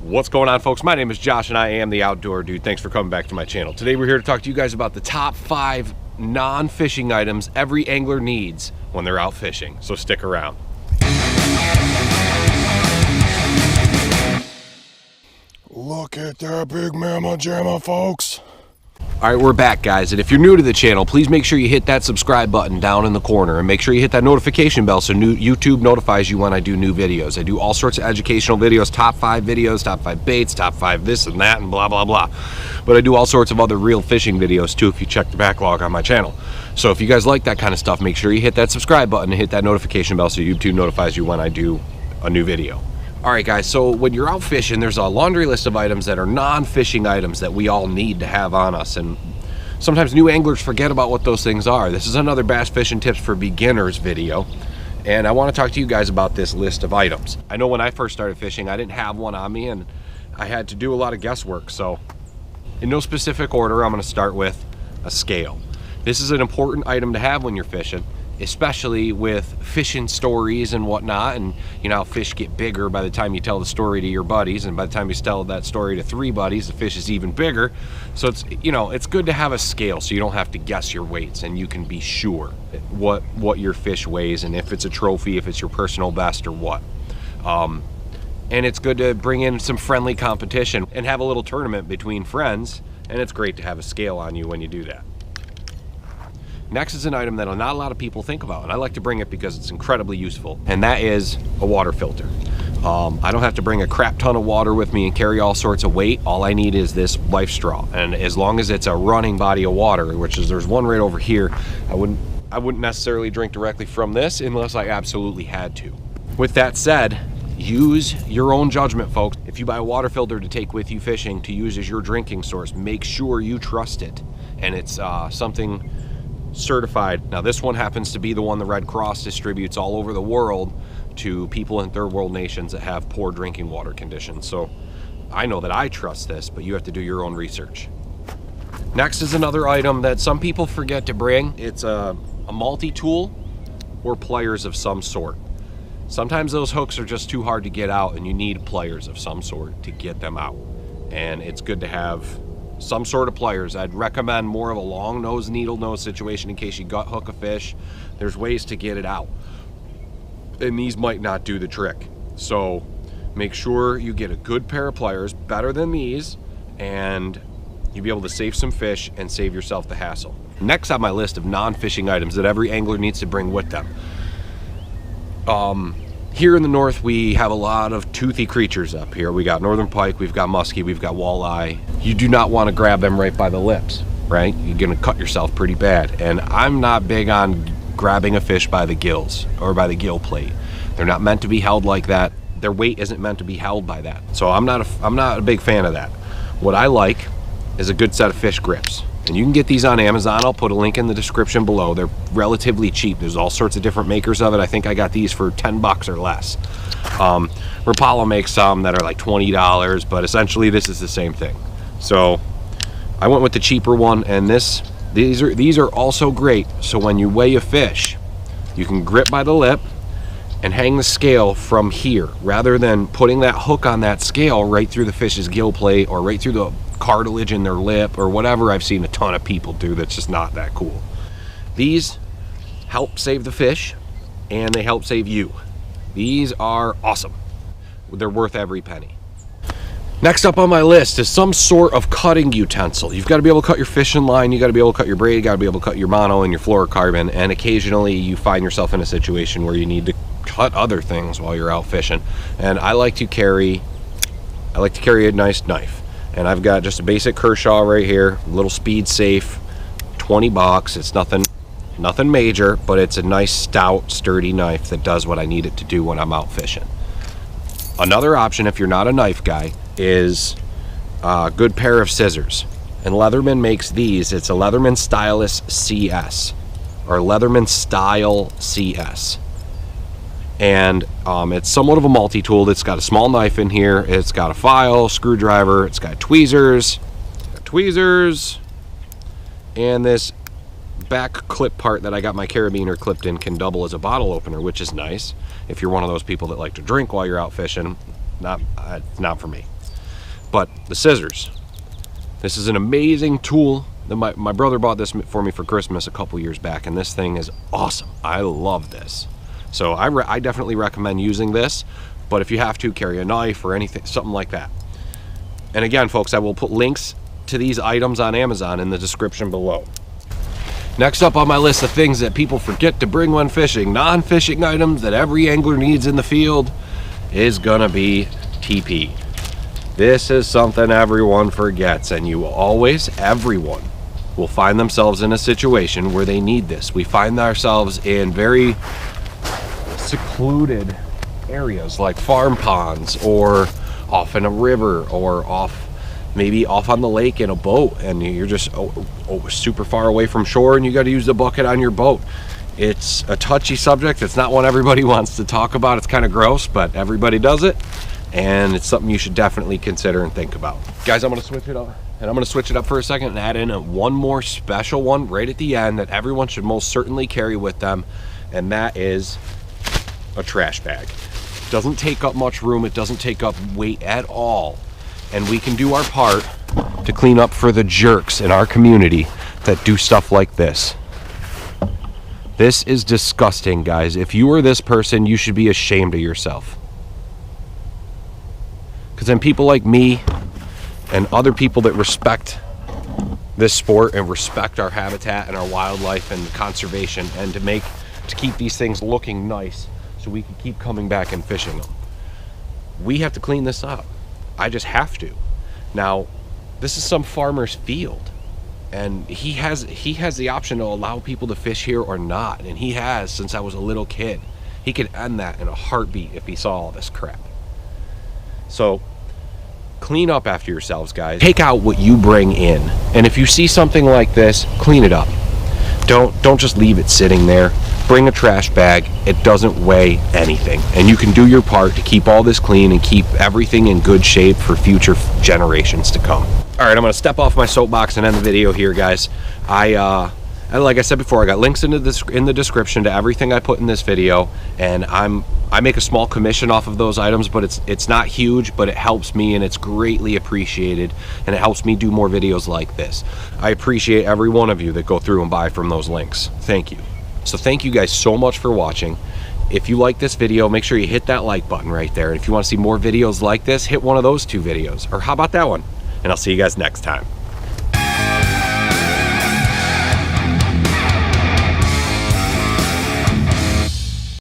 What's going on, folks? My name is Josh and I am the Outdoor Dude. Thanks for coming back to my channel. Today we're here to talk to you guys about the top 5 non-fishing items every angler needs when they're out fishing. So stick around. Look at that big mamma jamma, folks. All right, we're back, guys, and if you're new to the channel, please make sure you hit that subscribe button down in the corner and make sure you hit that notification bell so YouTube notifies you when I do new videos. I do all sorts of educational videos, top 5 videos, top 5 baits, top 5 this and that and blah blah blah. But I do all sorts of other real fishing videos too if you check the backlog on my channel. So if you guys like that kind of stuff, make sure you hit that subscribe button and hit that notification bell so YouTube notifies you when I do a new video. All right, guys, so when you're out fishing, there's a laundry list of items that are non-fishing items that we all need to have on us, and sometimes new anglers forget about what those things are. This is another bass fishing tips for beginners video, and I want to talk to you guys about this list of items. I know when I first started fishing, I didn't have one on me, and I had to do a lot of guesswork, so in no specific order, I'm going to start with a scale. This is an important item to have when you're fishing, especially with fishing stories and whatnot. And you know how fish get bigger by the time you tell the story to your buddies, and by the time you tell that story to 3 buddies, the fish is even bigger. So it's, you know, it's good to have a scale so you don't have to guess your weights and you can be sure what your fish weighs and if it's a trophy, if it's your personal best or what. And it's good to bring in some friendly competition and have a little tournament between friends, and it's great to have a scale on you when you do that. Next is an item that not a lot of people think about, and I like to bring it because it's incredibly useful, and that is a water filter. I don't have to bring a crap ton of water with me and carry all sorts of weight. All I need is this life straw, and as long as it's a running body of water, which is there's one right over here, I wouldn't necessarily drink directly from this unless I absolutely had to. With that said, use your own judgment, folks. If you buy a water filter to take with you fishing to use as your drinking source, make sure you trust it, and it's something certified. Now this one happens to be the one the Red Cross distributes all over the world to people in third world nations that have poor drinking water conditions. So I know that I trust this, but you have to do your own research. Next is another item that some people forget to bring. It's a multi-tool or pliers of some sort. Sometimes those hooks are just too hard to get out and you need pliers of some sort to get them out, and it's good to have some sort of pliers. I'd recommend more of a long nose, needle nose situation in case you gut hook a fish. There's ways to get it out, and these might not do the trick. So make sure you get a good pair of pliers, better than these, and you'll be able to save some fish and save yourself the hassle. Next on my list of non-fishing items that every angler needs to bring with them. Here in the north, we have a lot of toothy creatures up here. We got northern pike, we've got muskie, we've got walleye. You do not want to grab them right by the lips, right? You're gonna cut yourself pretty bad. And I'm not big on grabbing a fish by the gills or by the gill plate. They're not meant to be held like that. Their weight isn't meant to be held by that. So I'm not a big fan of that. What I like is a good set of fish grips. And you can get these on Amazon. I'll put a link in the description below. They're relatively cheap. There's all sorts of different makers of it. I think I got these for 10 bucks or less. Rapala makes some that are like $20, but essentially this is the same thing. So I went with the cheaper one, and these are also great. So when you weigh a fish, you can grip by the lip and hang the scale from here rather than putting that hook on that scale right through the fish's gill plate or right through the cartilage in their lip or whatever I've seen a ton of people do. That's just not that cool. These help save the fish and they help save you. These are awesome. They're worth every penny. Next up on my list is some sort of cutting utensil. You've got to be able to cut your fishing line, you got to be able to cut your braid, you got to be able to cut your mono and your fluorocarbon, and occasionally you find yourself in a situation where you need to cut other things while you're out fishing. And I like to carry a nice knife. And I've got just a basic Kershaw right here, a little Speed Safe, 20 bucks. It's nothing major, but it's a nice stout, sturdy knife that does what I need it to do when I'm out fishing. Another option, if you're not a knife guy, is a good pair of scissors. And Leatherman makes these. It's a Leatherman Stylus CS, or Leatherman Style CS. And it's somewhat of a multi-tool. It's got a small knife in here, it's got a file, screwdriver, it's got tweezers, and this back clip part that I got my carabiner clipped in can double as a bottle opener, which is nice if you're one of those people that like to drink while you're out fishing. Not for me. But the scissors, this is an amazing tool. My brother bought this for me for Christmas a couple years back, and this thing is awesome. I love this. So I definitely recommend using this, but if you have to, carry a knife or anything, something like that. And again, folks, I will put links to these items on Amazon in the description below. Next up on my list of things that people forget to bring when fishing, non-fishing items that every angler needs in the field, is gonna be TP. This is something everyone forgets, and everyone will find themselves in a situation where they need this. We find ourselves in very secluded areas like farm ponds, or off in a river, or maybe off on the lake in a boat, and you're just super far away from shore, and you got to use the bucket on your boat. It's a touchy subject. It's not one everybody wants to talk about. It's kind of gross, but everybody does it, and it's something you should definitely consider and think about. Guys, I'm going to switch it up. And I'm going to switch it up for a second and add in one more special one right at the end that everyone should most certainly carry with them, and that is a trash bag. It doesn't take up much room. It doesn't take up weight at all. And we can do our part to clean up for the jerks in our community that do stuff like this. This is disgusting, guys. If you are this person, you should be ashamed of yourself. Because then people like me and other people that respect this sport and respect our habitat and our wildlife and conservation, and to keep these things looking nice so we can keep coming back and fishing them, we have to clean this up. I just have to. Now, this is some farmer's field, and he has the option to allow people to fish here or not, and he has since I was a little kid. He could end that in a heartbeat if he saw all this crap. So clean up after yourselves, guys. Take out what you bring in, and if you see something like this, clean it up. Don't just leave it sitting there. Bring a trash bag. It doesn't weigh anything, and you can do your part to keep all this clean and keep everything in good shape for future generations to come. All right, I'm gonna step off my soapbox and end the video here, guys. Like I said before, I got links in the description to everything I put in this video, and I make a small commission off of those items, but it's not huge, but it helps me and it's greatly appreciated, and it helps me do more videos like this. I appreciate every one of you that go through and buy from those links. Thank you. So thank you guys so much for watching. If you like this video, make sure you hit that like button right there. And if you want to see more videos like this, hit one of those two videos, or how about that one? And I'll see you guys next time.